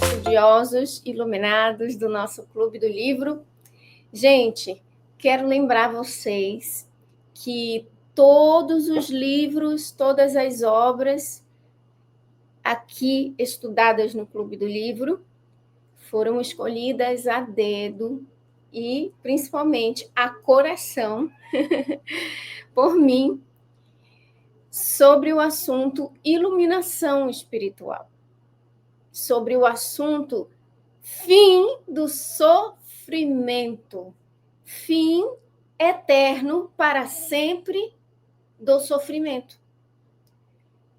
Estudiosos iluminados do nosso Clube do Livro. Gente, quero lembrar vocês que todos os livros, todas as obras aqui estudadas no Clube do Livro foram escolhidas a dedo e, principalmente, a coração por mim sobre o assunto iluminação espiritual, sobre o assunto fim do sofrimento, fim eterno para sempre do sofrimento.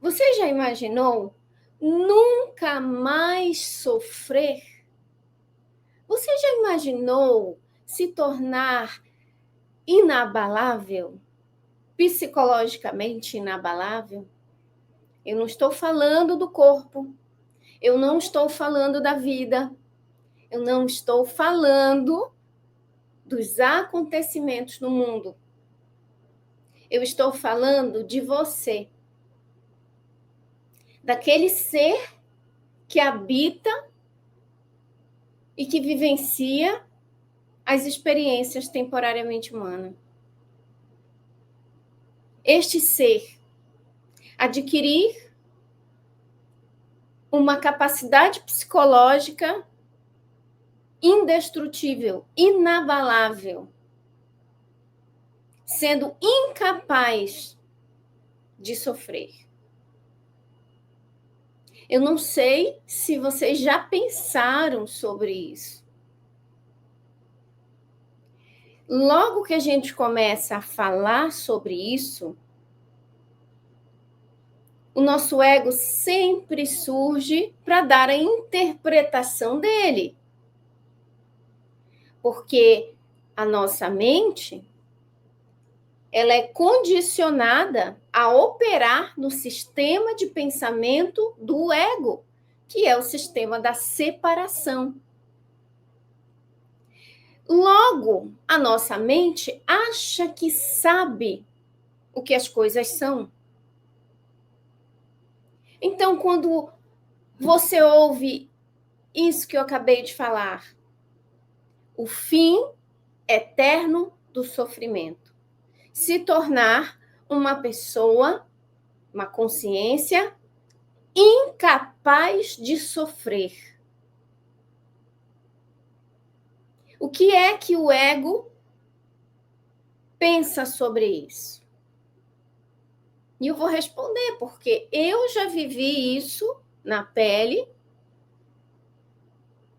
Você já imaginou nunca mais sofrer? Você já imaginou se tornar inabalável, psicologicamente inabalável? Eu não estou falando do corpo, eu não estou falando da vida, eu não estou falando dos acontecimentos no mundo. Eu estou falando de você, daquele ser que habita e que vivencia as experiências temporariamente humanas. Este ser adquirir uma capacidade psicológica indestrutível, inabalável, sendo incapaz de sofrer. Eu não sei se vocês já pensaram sobre isso. Logo que a gente começa a falar sobre isso, o nosso ego sempre surge para dar a interpretação dele. Porque a nossa mente, ela é condicionada a operar no sistema de pensamento do ego, que é o sistema da separação. Logo, a nossa mente acha que sabe o que as coisas são. Então, quando você ouve isso que eu acabei de falar, o fim eterno do sofrimento, se tornar uma pessoa, uma consciência incapaz de sofrer. O que é que o ego pensa sobre isso? E eu vou responder, porque eu já vivi isso na pele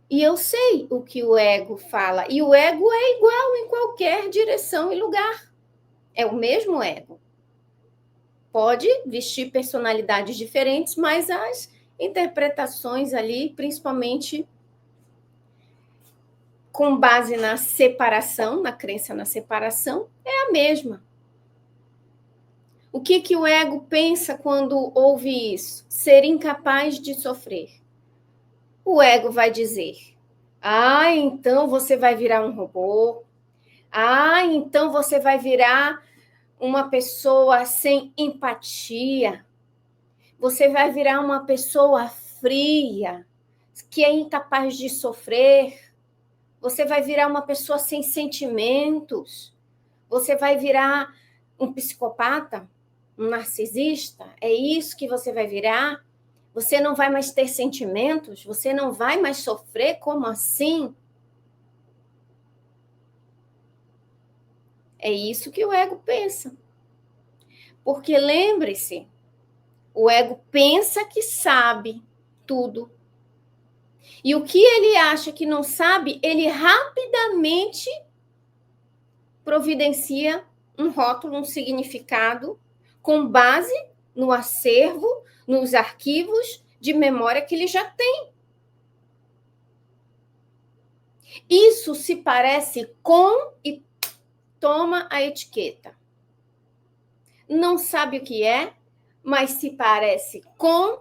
e eu sei o que o ego fala. E o ego é igual em qualquer direção e lugar. É o mesmo ego. Pode vestir personalidades diferentes, mas as interpretações ali, principalmente com base na separação, na crença na separação, é a mesma. O que o ego pensa quando ouve isso? Ser incapaz de sofrer. O ego vai dizer: ah, então você vai virar um robô. Ah, então você vai virar uma pessoa sem empatia. Você vai virar uma pessoa fria, que é incapaz de sofrer. Você vai virar uma pessoa sem sentimentos. Você vai virar um psicopata, um narcisista. É isso que você vai virar? Você não vai mais ter sentimentos? Você não vai mais sofrer? Como assim? É isso que o ego pensa. Porque lembre-se, o ego pensa que sabe tudo. E o que ele acha que não sabe, ele rapidamente providencia um rótulo, um significado, com base no acervo, nos arquivos de memória que ele já tem. Isso se parece com e toma a etiqueta. Não sabe o que é, mas se parece com,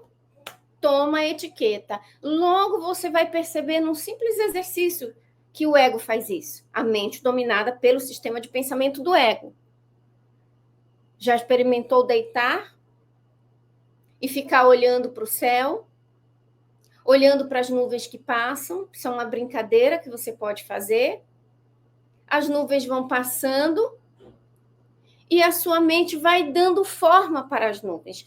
toma a etiqueta. Logo você vai perceber num simples exercício que o ego faz isso. A mente dominada pelo sistema de pensamento do ego. Já experimentou deitar e ficar olhando para o céu, olhando para as nuvens que passam? Isso é uma brincadeira que você pode fazer. As nuvens vão passando e a sua mente vai dando forma para as nuvens.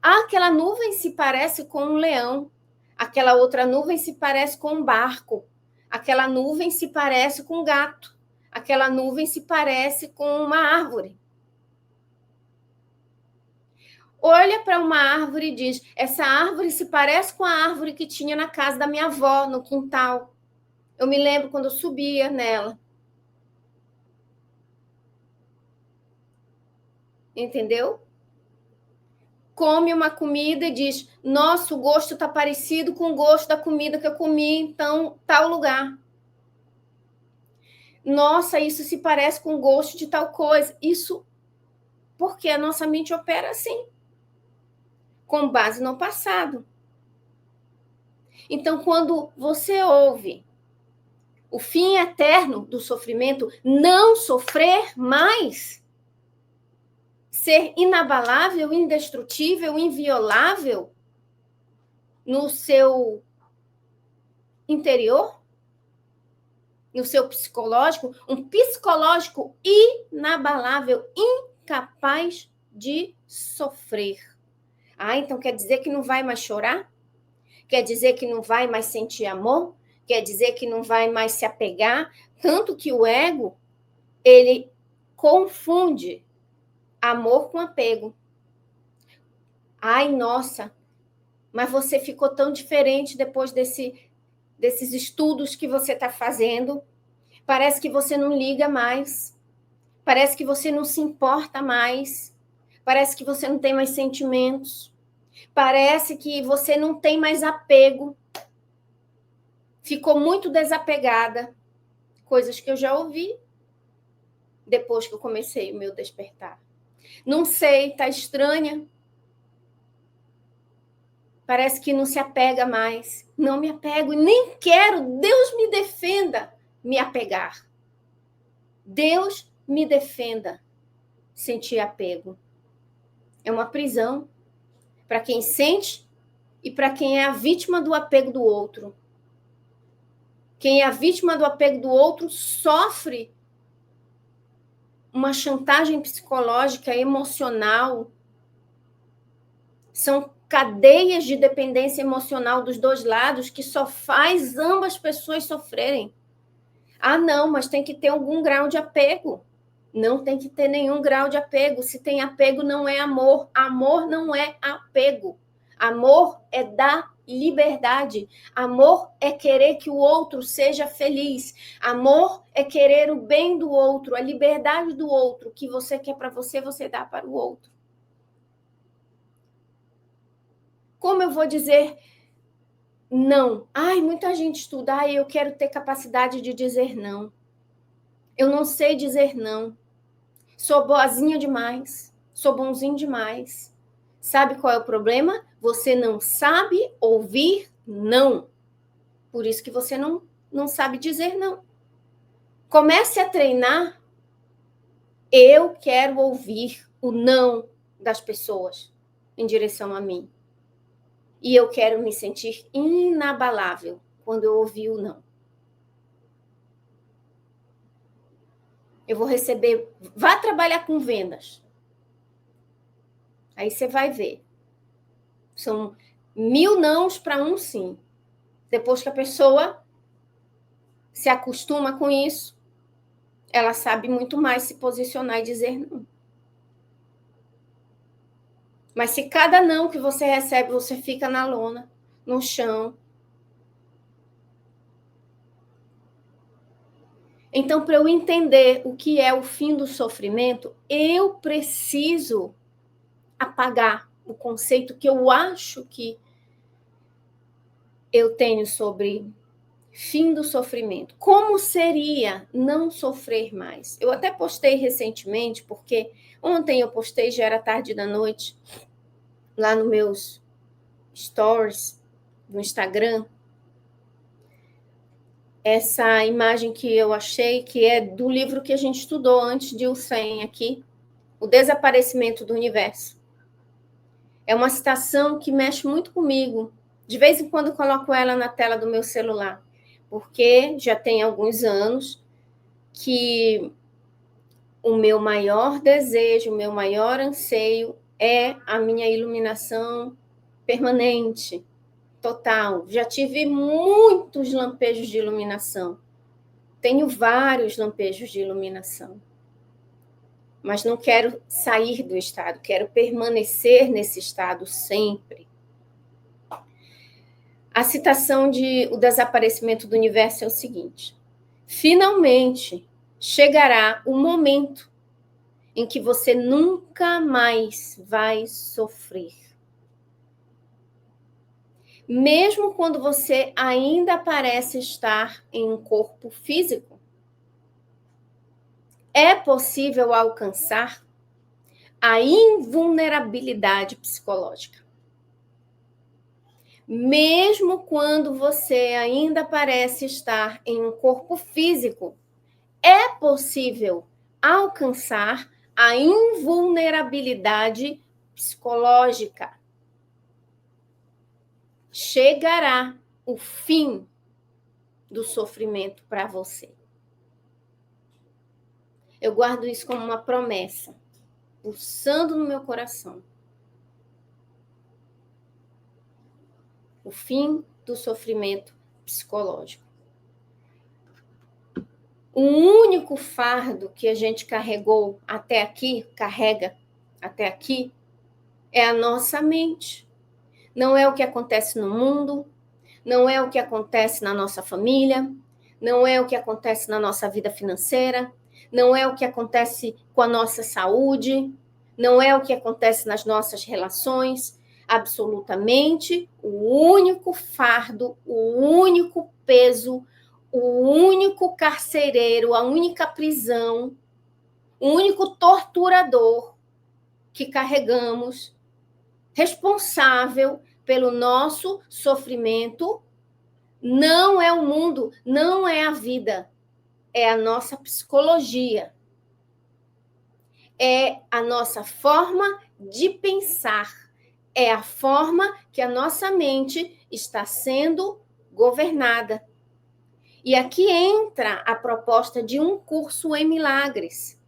Aquela nuvem se parece com um leão, aquela outra nuvem se parece com um barco, aquela nuvem se parece com um gato, aquela nuvem se parece com uma árvore. Olha para uma árvore e diz: essa árvore se parece com a árvore que tinha na casa da minha avó, no quintal. Eu me lembro quando eu subia nela. Entendeu? Come uma comida e diz: nossa, o gosto está parecido com o gosto da comida que eu comi em tal lugar. Nossa, isso se parece com o gosto de tal coisa. Isso porque a nossa mente opera assim, com base no passado. Então, quando você ouve o fim eterno do sofrimento, não sofrer mais, ser inabalável, indestrutível, inviolável no seu interior, no seu psicológico, um psicológico inabalável, incapaz de sofrer. Então quer dizer que não vai mais chorar? Quer dizer que não vai mais sentir amor? Quer dizer que não vai mais se apegar? Tanto que o ego, ele confunde amor com apego. Ai, nossa, mas você ficou tão diferente depois desses estudos que você está fazendo. Parece que você não liga mais. Parece que você não se importa mais. Parece que você não tem mais sentimentos. Parece que você não tem mais apego. Ficou muito desapegada. Coisas que eu já ouvi depois que eu comecei o meu despertar. Não sei, tá estranha. Parece que não se apega mais. Não me apego e nem quero. Deus me defenda me apegar. Deus me defenda sentir apego. É uma prisão para quem sente e para quem é a vítima do apego do outro. Quem é a vítima do apego do outro sofre uma chantagem psicológica, emocional. São cadeias de dependência emocional dos dois lados que só faz ambas pessoas sofrerem. Não, mas tem que ter algum grau de apego. Não tem que ter nenhum grau de apego. Se tem apego, não é amor. Amor não é apego. Amor é dar liberdade. Amor é querer que o outro seja feliz. Amor é querer o bem do outro, a liberdade do outro. O que você quer para você, você dá para o outro. Como eu vou dizer não? Muita gente estuda. Eu quero ter capacidade de dizer não. Eu não sei dizer não. Sou boazinha demais. Sou bonzinho demais. Sabe qual é o problema? Você não sabe ouvir não. Por isso que você não sabe dizer não. Comece a treinar. Eu quero ouvir o não das pessoas em direção a mim. E eu quero me sentir inabalável quando eu ouvir o não. Eu vou receber... Vá trabalhar com vendas. Aí você vai ver. São 1000 nãos para um sim. Depois que a pessoa se acostuma com isso, ela sabe muito mais se posicionar e dizer não. Mas se cada não que você recebe, você fica na lona, no chão. Então, para eu entender o que é o fim do sofrimento, eu preciso apagar o conceito que eu acho que eu tenho sobre fim do sofrimento. Como seria não sofrer mais? Eu até postei recentemente, porque ontem eu postei, já era tarde da noite, lá nos meus stories do Instagram, essa imagem que eu achei, que é do livro que a gente estudou antes de Husserl aqui, O Desaparecimento do Universo. É uma citação que mexe muito comigo. De vez em quando eu coloco ela na tela do meu celular, porque já tem alguns anos que o meu maior desejo, o meu maior anseio é a minha iluminação permanente, total. Já tive muitos lampejos de iluminação. Tenho vários lampejos de iluminação. Mas não quero sair do estado, quero permanecer nesse estado sempre. A citação de O Desaparecimento do Universo é o seguinte: finalmente chegará o momento em que você nunca mais vai sofrer. Mesmo quando você ainda parece estar em um corpo físico, é possível alcançar a invulnerabilidade psicológica. Mesmo quando você ainda parece estar em um corpo físico, é possível alcançar a invulnerabilidade psicológica. Chegará o fim do sofrimento para você. Eu guardo isso como uma promessa, pulsando no meu coração. O fim do sofrimento psicológico. O único fardo que a gente carregou até aqui, carrega até aqui, é a nossa mente. Não é o que acontece no mundo, não é o que acontece na nossa família, não é o que acontece na nossa vida financeira, não é o que acontece com a nossa saúde, não é o que acontece nas nossas relações. Absolutamente, o único fardo, o único peso, o único carcereiro, a única prisão, o único torturador que carregamos, responsável pelo nosso sofrimento, não é o mundo, não é a vida, é a nossa psicologia, é a nossa forma de pensar, é a forma que a nossa mente está sendo governada. E aqui entra a proposta de um curso em milagres,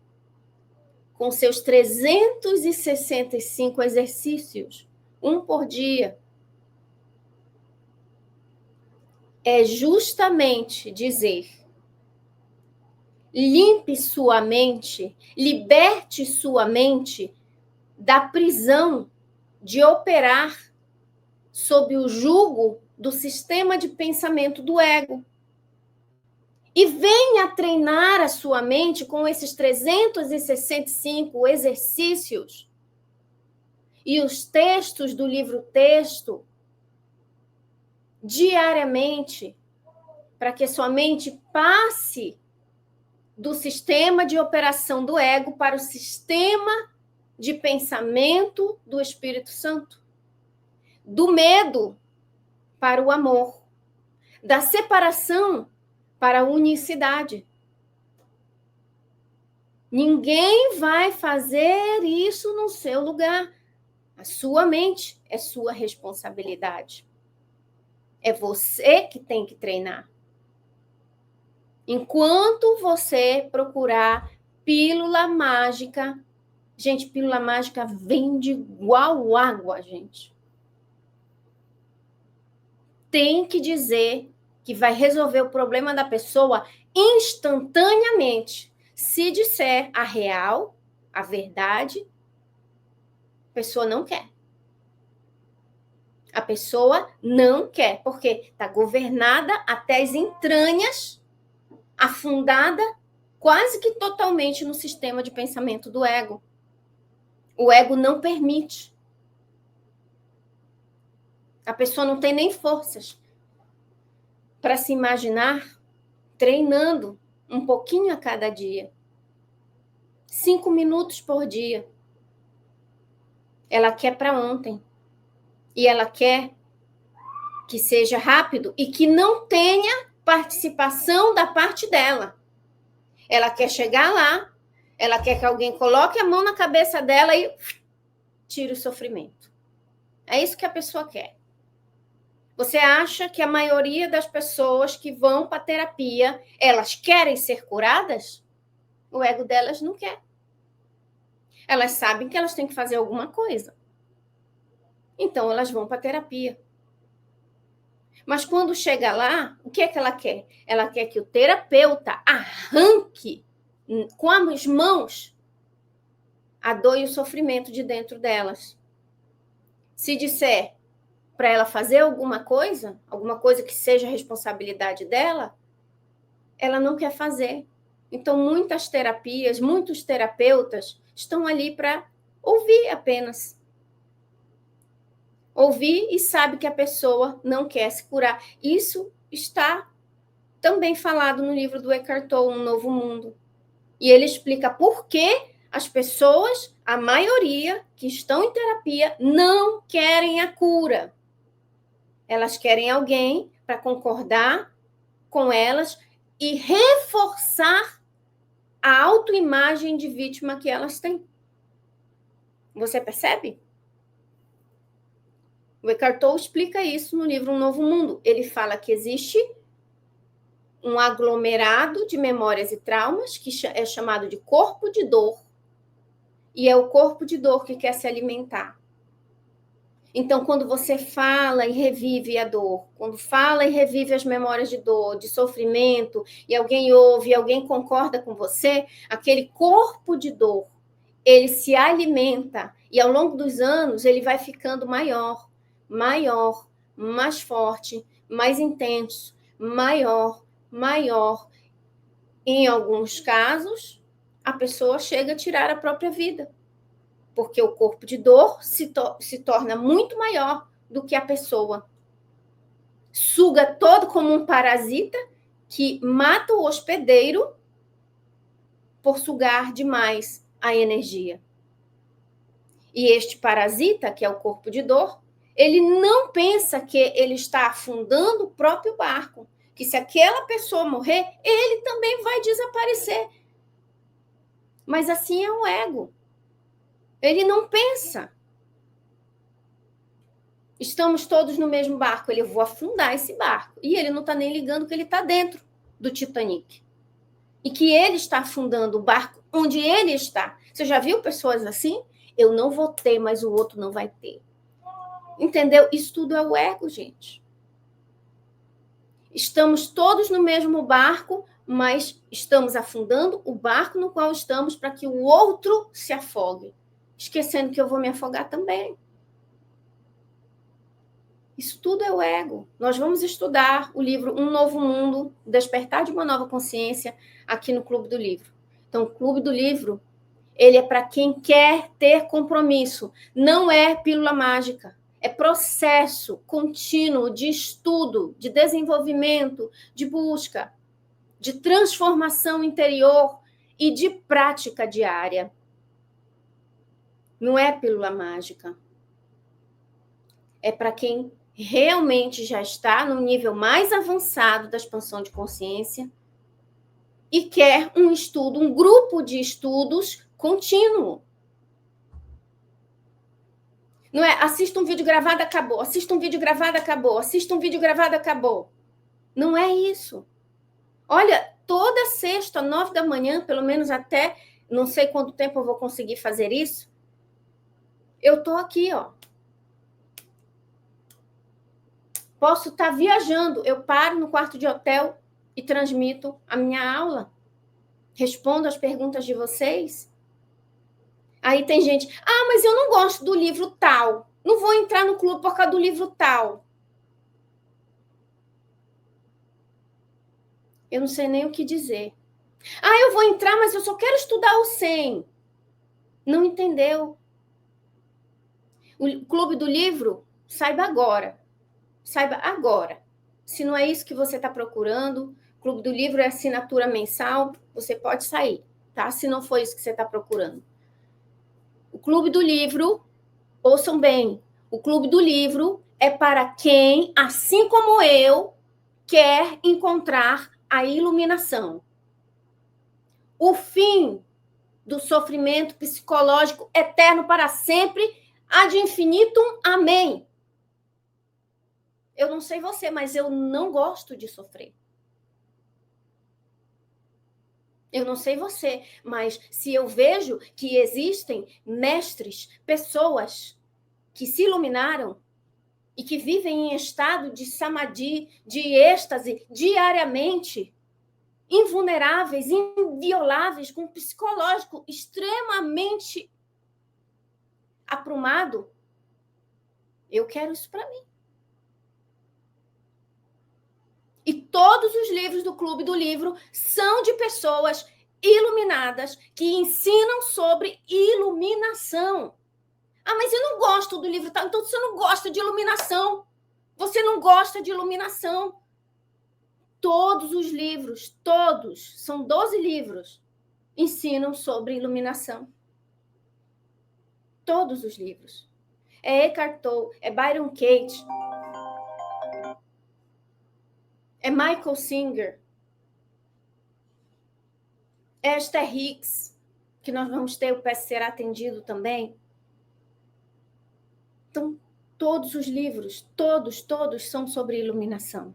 com seus 365 exercícios, um por dia. É justamente dizer: limpe sua mente, liberte sua mente da prisão de operar sob o jugo do sistema de pensamento do ego. E venha treinar a sua mente com esses 365 exercícios e os textos do livro Texto diariamente, para que sua mente passe do sistema de operação do ego para o sistema de pensamento do Espírito Santo, do medo para o amor, da separação para a unicidade. Ninguém vai fazer isso no seu lugar. A sua mente é sua responsabilidade. É você que tem que treinar. Enquanto você procurar pílula mágica, gente, pílula mágica vende igual água, gente. Tem que dizer que vai resolver o problema da pessoa instantaneamente. Se disser a real, a verdade, a pessoa não quer. A pessoa não quer, porque está governada até as entranhas, afundada quase que totalmente no sistema de pensamento do ego. O ego não permite. A pessoa não tem nem forças para se imaginar treinando um pouquinho a cada dia. 5 minutos por dia. Ela quer para ontem. E ela quer que seja rápido e que não tenha participação da parte dela. Ela quer chegar lá, ela quer que alguém coloque a mão na cabeça dela e tire o sofrimento. É isso que a pessoa quer. Você acha que a maioria das pessoas que vão para a terapia, elas querem ser curadas? O ego delas não quer. Elas sabem que elas têm que fazer alguma coisa. Então, elas vão para a terapia. Mas quando chega lá, o que é que ela quer? Ela quer que o terapeuta arranque com as mãos a dor e o sofrimento de dentro delas. Se disser para ela fazer alguma coisa que seja responsabilidade dela, ela não quer fazer. Então, muitas terapias, muitos terapeutas estão ali para ouvir apenas. Ouvir e sabe que a pessoa não quer se curar. Isso está também falado no livro do Eckhart Tolle, Um Novo Mundo. E ele explica por que as pessoas, a maioria que estão em terapia, não querem a cura. Elas querem alguém para concordar com elas e reforçar a autoimagem de vítima que elas têm. Você percebe? O Eckhart Tolle explica isso no livro Um Novo Mundo. Ele fala que existe um aglomerado de memórias e traumas que é chamado de corpo de dor. E é o corpo de dor que quer se alimentar. Então, quando você fala e revive a dor, quando fala e revive as memórias de dor, de sofrimento, e alguém ouve, e alguém concorda com você, aquele corpo de dor, ele se alimenta e ao longo dos anos ele vai ficando maior, mais forte, mais intenso, maior. Em alguns casos, a pessoa chega a tirar a própria vida. Porque o corpo de dor se torna muito maior do que a pessoa. Suga todo como um parasita que mata o hospedeiro por sugar demais a energia. E este parasita, que é o corpo de dor, ele não pensa que ele está afundando o próprio barco, que se aquela pessoa morrer, ele também vai desaparecer. Mas assim é o ego. Ele não pensa. Estamos todos no mesmo barco. Eu vou afundar esse barco. E ele não está nem ligando que ele está dentro do Titanic. E que ele está afundando o barco onde ele está. Você já viu pessoas assim? Eu não vou ter, mas o outro não vai ter. Entendeu? Isso tudo é o ego, gente. Estamos todos no mesmo barco, mas estamos afundando o barco no qual estamos para que o outro se afogue. Esquecendo que eu vou me afogar também. Isso tudo é o ego. Nós vamos estudar o livro Um Novo Mundo, Despertar de uma Nova Consciência, aqui no Clube do Livro. Então, o Clube do Livro, ele é para quem quer ter compromisso. Não é pílula mágica. É processo contínuo de estudo, de desenvolvimento, de busca, de transformação interior e de prática diária. Não é pílula mágica. É para quem realmente já está no nível mais avançado da expansão de consciência e quer um estudo, um grupo de estudos contínuo. Não é assista um vídeo gravado, acabou. Assista um vídeo gravado, acabou. Assista um vídeo gravado, acabou. Não é isso. Olha, toda sexta, 9 da manhã, pelo menos até, não sei quanto tempo eu vou conseguir fazer isso, eu estou aqui, ó. Posso estar viajando, eu paro no quarto de hotel e transmito a minha aula. Respondo as perguntas de vocês. Aí tem gente, mas eu não gosto do livro tal. Não vou entrar no clube por causa do livro tal. Eu não sei nem o que dizer. Eu vou entrar, mas eu só quero estudar o 100. Não entendeu? O clube do livro, saiba agora. Saiba agora. Se não é isso que você está procurando, o Clube do Livro é assinatura mensal, você pode sair, tá? Se não for isso que você está procurando. O Clube do Livro, ouçam bem, o Clube do Livro é para quem, assim como eu, quer encontrar a iluminação. O fim do sofrimento psicológico eterno para sempre, ad infinitum, amém. Eu não sei você, mas eu não gosto de sofrer. Eu não sei você, mas se eu vejo que existem mestres, pessoas que se iluminaram e que vivem em estado de samadhi, de êxtase, diariamente, invulneráveis, invioláveis, com um psicológico extremamente aprumado, eu quero isso para mim. E todos os livros do Clube do Livro são de pessoas iluminadas que ensinam sobre iluminação. Ah, mas eu não gosto do livro tal. Então você não gosta de iluminação. Você não gosta de iluminação. Todos os livros, todos, são 12 livros, ensinam sobre iluminação. Todos os livros. É Eckhart Tolle, é Byron Katie, é Michael Singer, é Esther Hicks, que nós vamos ter o PES Ser Atendido também. Então, todos os livros, todos são sobre iluminação.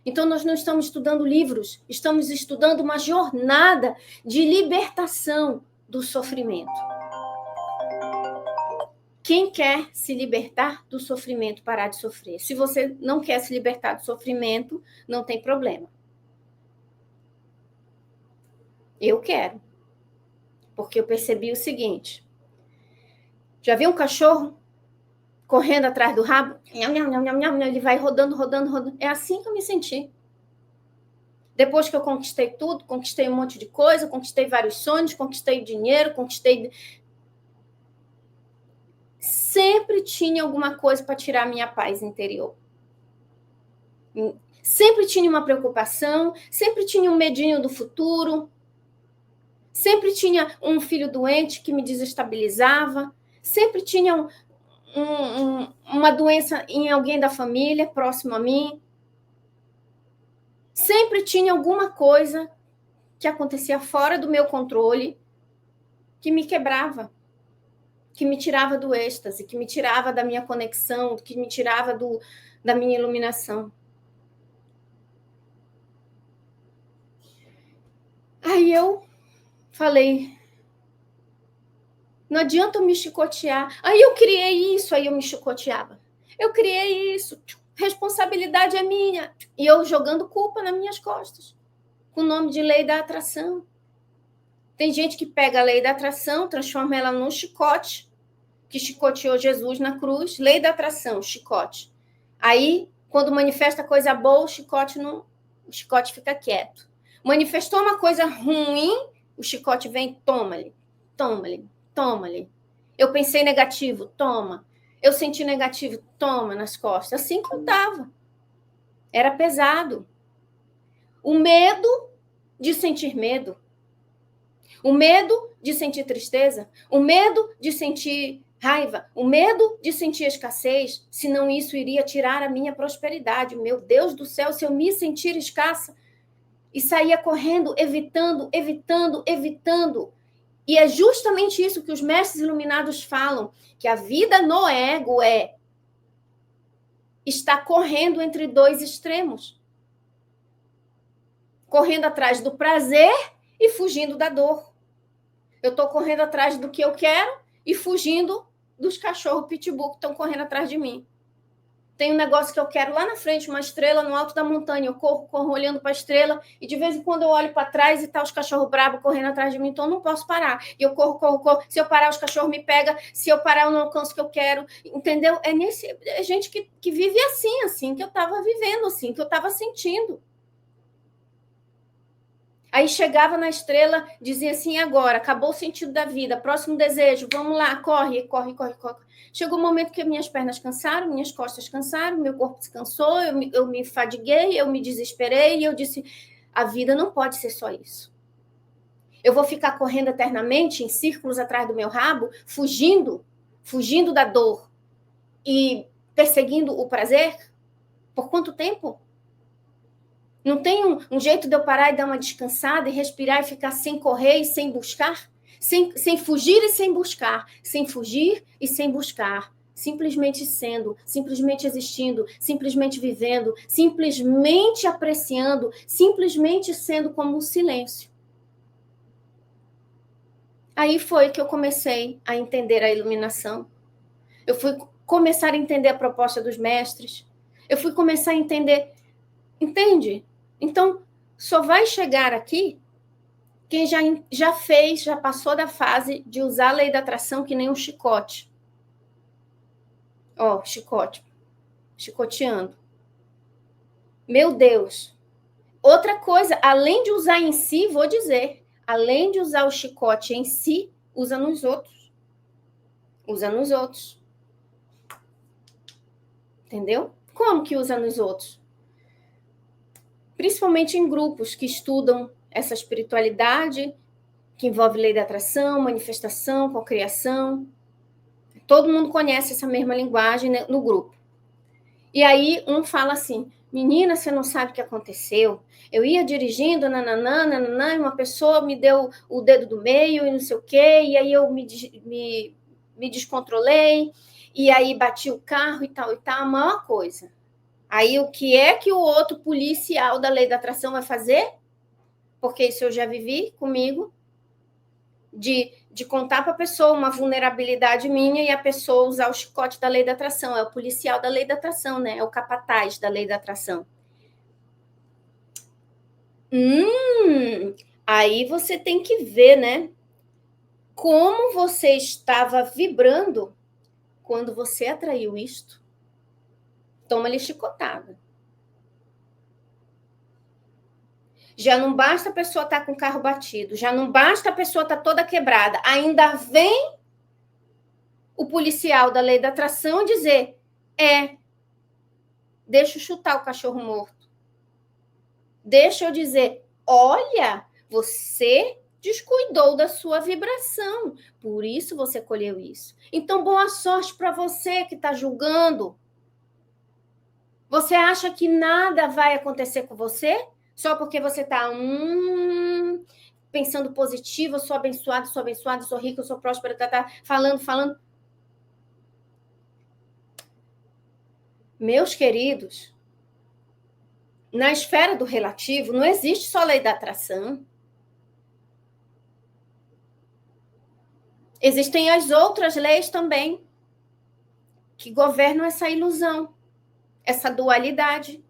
Então, nós não estamos estudando livros, estamos estudando uma jornada de libertação do sofrimento. Quem quer se libertar do sofrimento, parar de sofrer? Se você não quer se libertar do sofrimento, não tem problema. Eu quero. Porque eu percebi o seguinte. Já viu um cachorro correndo atrás do rabo? Ele vai rodando. É assim que eu me senti. Depois que eu conquistei tudo, conquistei um monte de coisa, conquistei vários sonhos, conquistei dinheiro, sempre tinha alguma coisa para tirar a minha paz interior. Sempre tinha uma preocupação, sempre tinha um medinho do futuro, sempre tinha um filho doente que me desestabilizava, sempre tinha uma doença em alguém da família próximo a mim. Sempre tinha alguma coisa que acontecia fora do meu controle que me quebrava, que me tirava do êxtase, que me tirava da minha conexão, que me tirava da minha iluminação. Aí eu falei, não adianta eu me chicotear. Aí eu criei isso, aí eu me chicoteava. Eu criei isso, responsabilidade é minha. E eu jogando culpa nas minhas costas, com o nome de lei da atração. Tem gente que pega a lei da atração, transforma ela num chicote, que chicoteou Jesus na cruz, lei da atração, chicote. Aí, quando manifesta coisa boa, o chicote fica quieto. Manifestou uma coisa ruim, o chicote vem, toma-lhe. Eu pensei negativo, toma. Eu senti negativo, toma nas costas. Assim que eu estava. Era pesado. O medo de sentir medo. O medo de sentir tristeza. O medo de sentir raiva. O medo de sentir escassez. Senão isso iria tirar a minha prosperidade. Meu Deus do céu, se eu me sentir escassa. E saía correndo, evitando. E é justamente isso que os mestres iluminados falam, que a vida no ego está correndo entre dois extremos. Correndo atrás do prazer e fugindo da dor. Eu estou correndo atrás do que eu quero e fugindo dos cachorros pitbull que estão correndo atrás de mim. Tem um negócio que eu quero lá na frente, uma estrela no alto da montanha. Eu corro olhando para a estrela e de vez em quando eu olho para trás e tá os cachorros bravos correndo atrás de mim, então eu não posso parar. E eu corro. Se eu parar, os cachorros me pegam. Se eu parar, eu não alcanço o que eu quero. Entendeu? É gente que vive assim que eu estava vivendo, assim, que eu estava sentindo. Aí chegava na estrela, dizia assim, agora, acabou o sentido da vida, próximo desejo, vamos lá, corre. Chegou o momento que minhas pernas cansaram, minhas costas cansaram, meu corpo se cansou, eu me fadiguei, eu me desesperei, e eu disse, a vida não pode ser só isso. Eu vou ficar correndo eternamente, em círculos atrás do meu rabo, fugindo da dor, e perseguindo o prazer? Por quanto tempo? Não tem um jeito de eu parar e dar uma descansada e respirar e ficar sem correr e sem buscar? Sem fugir e sem buscar. Sem fugir e sem buscar. Simplesmente sendo, simplesmente existindo, simplesmente vivendo, simplesmente apreciando, simplesmente sendo como um silêncio. Aí foi que eu comecei a entender a iluminação. Eu fui começar a entender a proposta dos mestres. Eu fui começar a entender. Entende? Então, só vai chegar aqui quem já fez, já passou da fase de usar a lei da atração que nem um chicote. Ó, chicote. Chicoteando. Meu Deus. Outra coisa, além de usar em si, vou dizer, além de usar o chicote em si, usa nos outros. Usa nos outros. Entendeu? Como que usa nos outros? Principalmente em grupos que estudam essa espiritualidade, que envolve lei da atração, manifestação, cocriação. Todo mundo conhece essa mesma linguagem, né, no grupo. E aí um fala assim, menina, você não sabe o que aconteceu? Eu ia dirigindo, nananã, nananã, e uma pessoa me deu o dedo do meio e não sei o quê, e aí eu me descontrolei, e aí bati o carro e tal, a maior coisa. Aí o que é que o outro policial da lei da atração vai fazer? Porque isso eu já vivi comigo, de contar para a pessoa uma vulnerabilidade minha e a pessoa usar o chicote da lei da atração. É o policial da lei da atração, né? É o capataz da lei da atração. Aí você tem que ver, né? Como você estava vibrando quando você atraiu isto. Toma-lhe chicotada. Já não basta a pessoa estar com o carro batido, já não basta a pessoa estar toda quebrada, ainda vem o policial da lei da atração dizer, deixa eu chutar o cachorro morto. Deixa eu dizer, olha, você descuidou da sua vibração, por isso você colheu isso. Então, boa sorte para você que está julgando. Você acha que nada vai acontecer com você só porque você está pensando positivo, eu sou abençoado, sou rico, eu sou próspero, falando. Meus queridos, na esfera do relativo, não existe só a lei da atração. Existem as outras leis também que governam essa ilusão, essa dualidade.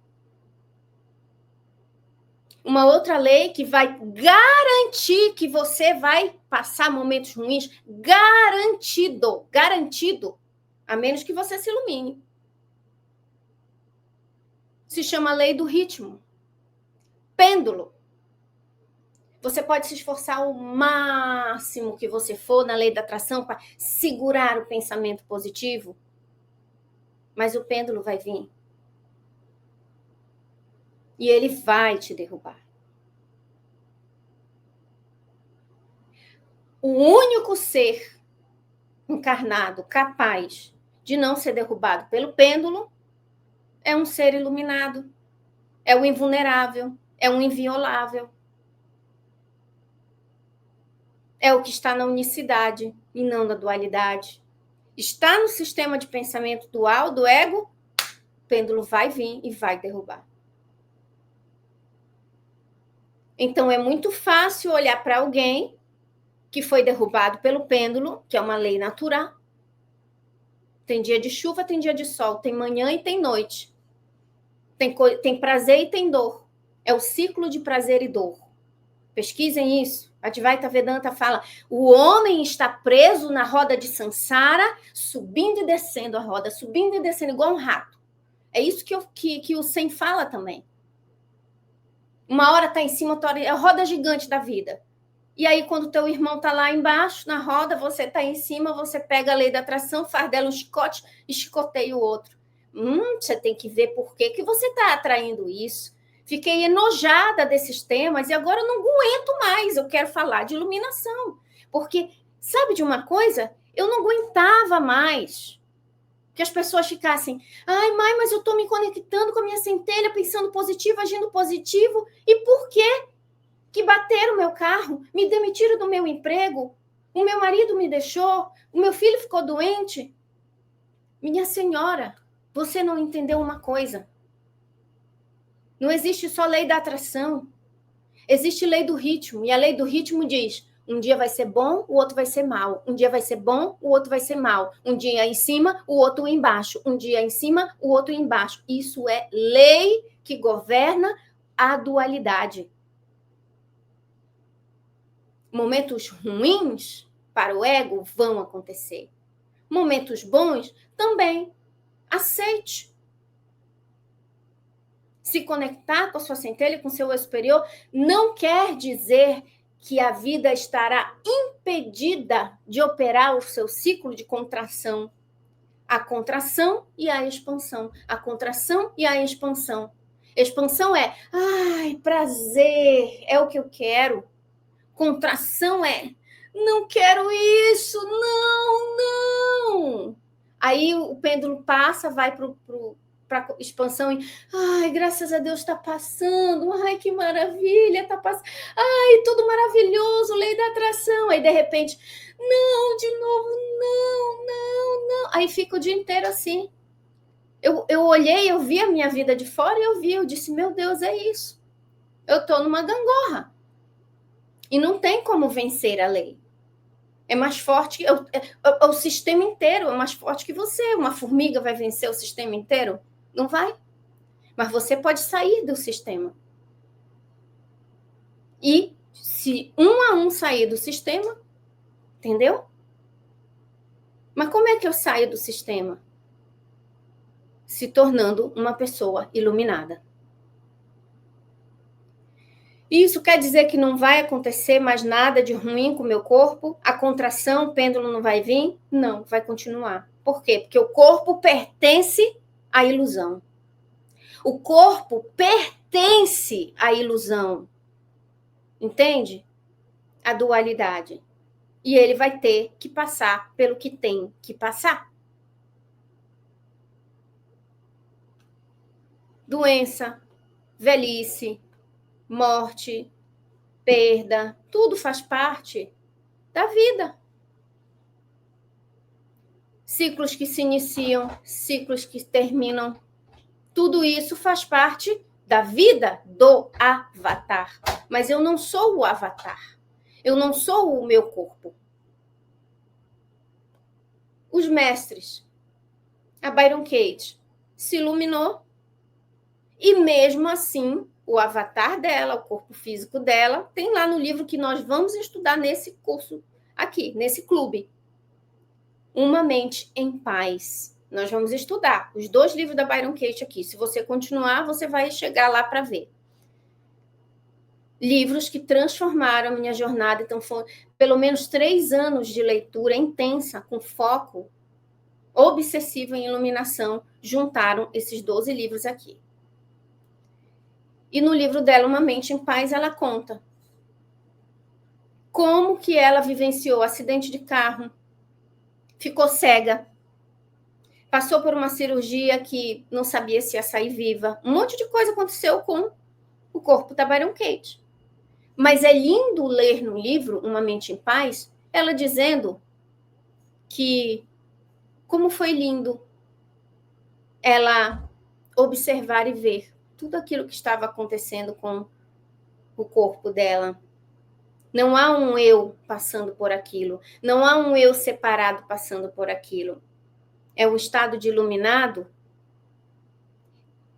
Uma outra lei que vai garantir que você vai passar momentos ruins, garantido, a menos que você se ilumine. Se chama lei do ritmo. Pêndulo. Você pode se esforçar o máximo que você for na lei da atração para segurar o pensamento positivo, mas o pêndulo vai vir. E ele vai te derrubar. O único ser encarnado capaz de não ser derrubado pelo pêndulo é um ser iluminado, é o invulnerável, é o inviolável. É o que está na unicidade e não na dualidade. Está no sistema de pensamento dual do ego, o pêndulo vai vir e vai derrubar. Então, é muito fácil olhar para alguém que foi derrubado pelo pêndulo, que é uma lei natural. Tem dia de chuva, tem dia de sol, tem manhã e tem noite. Tem prazer e tem dor. É o ciclo de prazer e dor. Pesquisem isso. Advaita Vedanta fala, o homem está preso na roda de Sansara, subindo e descendo a roda, subindo e descendo, igual um rato. É isso que o Sen fala também. Uma hora está em cima, outra hora é a roda gigante da vida. E aí, quando o teu irmão está lá embaixo, na roda, você está em cima, você pega a lei da atração, faz dela um chicote e chicoteia o outro. Você tem que ver por que você está atraindo isso. Fiquei enojada desses temas e agora eu não aguento mais. Eu quero falar de iluminação. Porque, sabe de uma coisa? Eu não aguentava mais Que as pessoas ficassem, ai, mãe, mas eu estou me conectando com a minha centelha, pensando positivo, agindo positivo, e por que bateram o meu carro, me demitiram do meu emprego, o meu marido me deixou, o meu filho ficou doente? Minha senhora, você não entendeu uma coisa. Não existe só lei da atração. Existe lei do ritmo. E a lei do ritmo diz, um dia vai ser bom, o outro vai ser mal. Um dia vai ser bom, o outro vai ser mal. Um dia em cima, o outro embaixo. Um dia em cima, o outro embaixo. Isso é lei que governa a dualidade. Momentos ruins para o ego vão acontecer. Momentos bons também. Aceite. Se conectar com a sua centelha, com o seu eu superior, não quer dizer que a vida estará impedida de operar o seu ciclo de contração. A contração e a expansão. A contração e a expansão. Expansão é, ai, prazer, é o que eu quero. Contração é, não quero isso, não. Aí o pêndulo passa, vai para expansão e, ai, graças a Deus está passando, ai, que maravilha, está passando, ai, tudo maravilhoso, lei da atração. Aí, de repente, não, de novo, não. Aí fica o dia inteiro assim. Eu olhei, eu vi a minha vida de fora e eu disse, meu Deus, é isso. Eu estou numa gangorra. E não tem como vencer a lei. É mais forte, o sistema inteiro é mais forte que você. Uma formiga vai vencer o sistema inteiro? Não vai. Mas você pode sair do sistema. E se um a um sair do sistema, entendeu? Mas como é que eu saio do sistema? Se tornando uma pessoa iluminada. Isso quer dizer que não vai acontecer mais nada de ruim com o meu corpo? A contração, o pêndulo não vai vir? Não, vai continuar. Por quê? Porque o corpo pertence à ilusão. O corpo pertence à ilusão. Entende? A dualidade. E ele vai ter que passar pelo que tem que passar. Doença, velhice, morte, perda, tudo faz parte da vida. Ciclos que se iniciam, ciclos que terminam, tudo isso faz parte da vida do avatar. Mas eu não sou o avatar. Eu não sou o meu corpo. Os mestres, a Byron Katie, se iluminou e mesmo assim o avatar dela, o corpo físico dela, tem lá no livro que nós vamos estudar nesse curso aqui, nesse clube. Uma Mente em Paz. Nós vamos estudar os 2 livros da Byron Katie aqui. Se você continuar, você vai chegar lá para ver. Livros que transformaram a minha jornada. Então, foram pelo menos 3 anos de leitura intensa, com foco obsessivo em iluminação, juntaram esses 12 livros aqui. E no livro dela, Uma Mente em Paz, ela conta como que ela vivenciou acidente de carro, ficou cega, passou por uma cirurgia que não sabia se ia sair viva. Um monte de coisa aconteceu com o corpo da Byron Katie. Mas é lindo ler no livro Uma Mente em Paz, ela dizendo que como foi lindo ela observar e ver tudo aquilo que estava acontecendo com o corpo dela. Não há um eu passando por aquilo. Não há um eu separado passando por aquilo. É o estado de iluminado.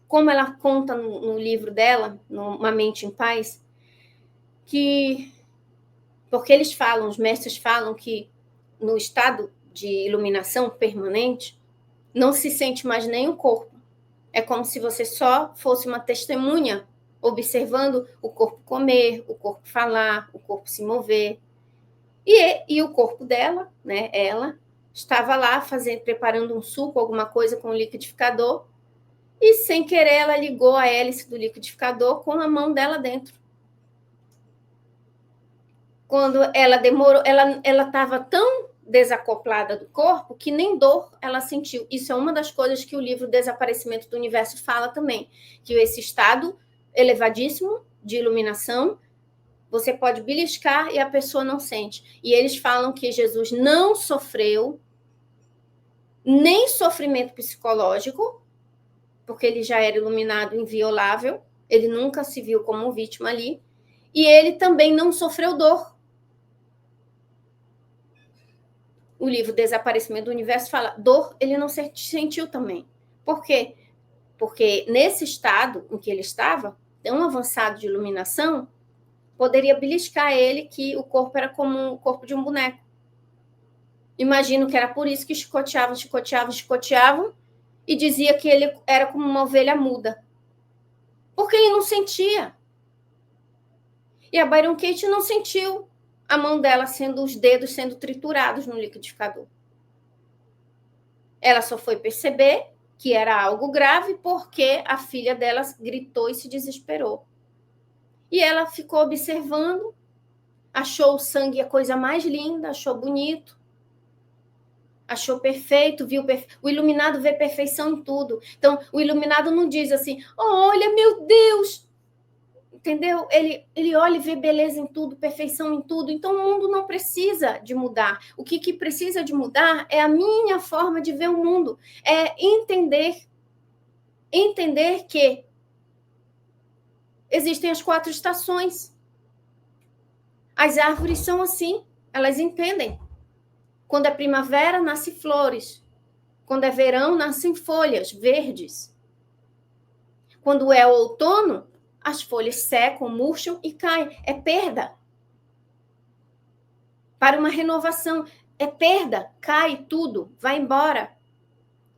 Como ela conta no livro dela, Uma Mente em Paz, que... Porque eles falam, os mestres falam que no estado de iluminação permanente, não se sente mais nem o corpo. É como se você só fosse uma testemunha, observando o corpo comer, o corpo falar, o corpo se mover. E o corpo dela, né, ela, estava lá preparando um suco, alguma coisa com o liquidificador, e sem querer ela ligou a hélice do liquidificador com a mão dela dentro. Quando ela demorou, ela estava tão desacoplada do corpo que nem dor ela sentiu. Isso é uma das coisas que o livro Desaparecimento do Universo fala também, que esse estado elevadíssimo de iluminação, você pode beliscar e a pessoa não sente. E eles falam que Jesus não sofreu nem sofrimento psicológico, porque ele já era iluminado, inviolável, ele nunca se viu como vítima ali, e ele também não sofreu dor. O livro Desaparecimento do Universo fala, dor ele não sentiu também. Por quê? Porque nesse estado em que ele estava, tão avançado de iluminação, poderia beliscar ele que o corpo era como o corpo de um boneco. Imagino que era por isso que chicoteavam, e dizia que ele era como uma ovelha muda. Porque ele não sentia. E a Byron Katie não sentiu a mão dela os dedos sendo triturados no liquidificador. Ela só foi perceber que era algo grave porque a filha dela gritou e se desesperou. E ela ficou observando, achou o sangue a coisa mais linda, achou bonito, achou perfeito, viu o iluminado vê perfeição em tudo. Então, o iluminado não diz assim, olha, meu Deus, entendeu? Ele olha e vê beleza em tudo, perfeição em tudo. Então, o mundo não precisa de mudar. O que precisa de mudar é a minha forma de ver o mundo. É entender que existem as 4 estações. As árvores são assim, elas entendem. Quando é primavera, nascem flores. Quando é verão, nascem folhas verdes. Quando é outono, as folhas secam, murcham e caem. É perda. Para uma renovação, é perda, cai tudo, vai embora.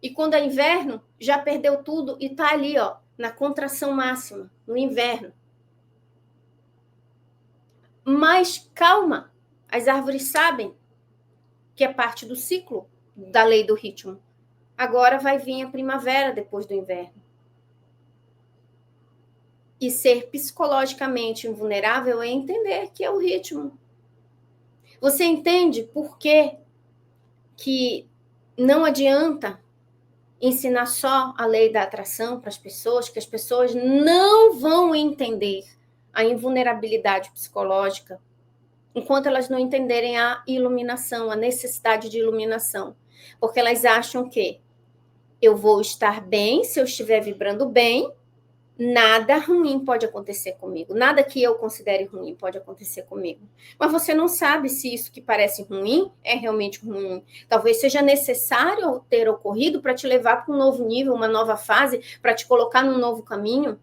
E quando é inverno, já perdeu tudo e está ali, ó, na contração máxima, no inverno. Mas calma, as árvores sabem que é parte do ciclo da lei do ritmo. Agora vai vir a primavera depois do inverno. E ser psicologicamente invulnerável é entender que é o ritmo. Você entende por que não adianta ensinar só a lei da atração para as pessoas, que as pessoas não vão entender a invulnerabilidade psicológica enquanto elas não entenderem a iluminação, a necessidade de iluminação. Porque elas acham que eu vou estar bem se eu estiver vibrando bem, nada ruim pode acontecer comigo, nada que eu considere ruim pode acontecer comigo. Mas você não sabe se isso que parece ruim é realmente ruim. Talvez seja necessário ter ocorrido para te levar para um novo nível, uma nova fase, para te colocar num novo caminho.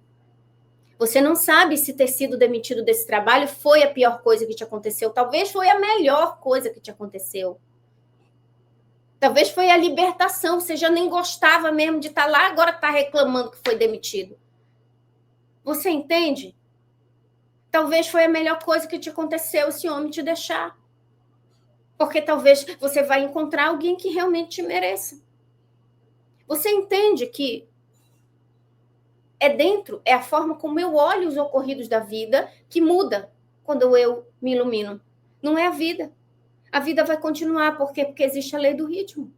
Você não sabe se ter sido demitido desse trabalho foi a pior coisa que te aconteceu. Talvez foi a melhor coisa que te aconteceu. Talvez foi a libertação. Você já nem gostava mesmo de estar lá, agora está reclamando que foi demitido. Você entende? Talvez foi a melhor coisa que te aconteceu esse homem te deixar. Porque talvez você vai encontrar alguém que realmente te mereça. Você entende que é a forma como eu olho os ocorridos da vida que muda quando eu me ilumino. Não é a vida. A vida vai continuar, por quê? Porque existe a lei do ritmo.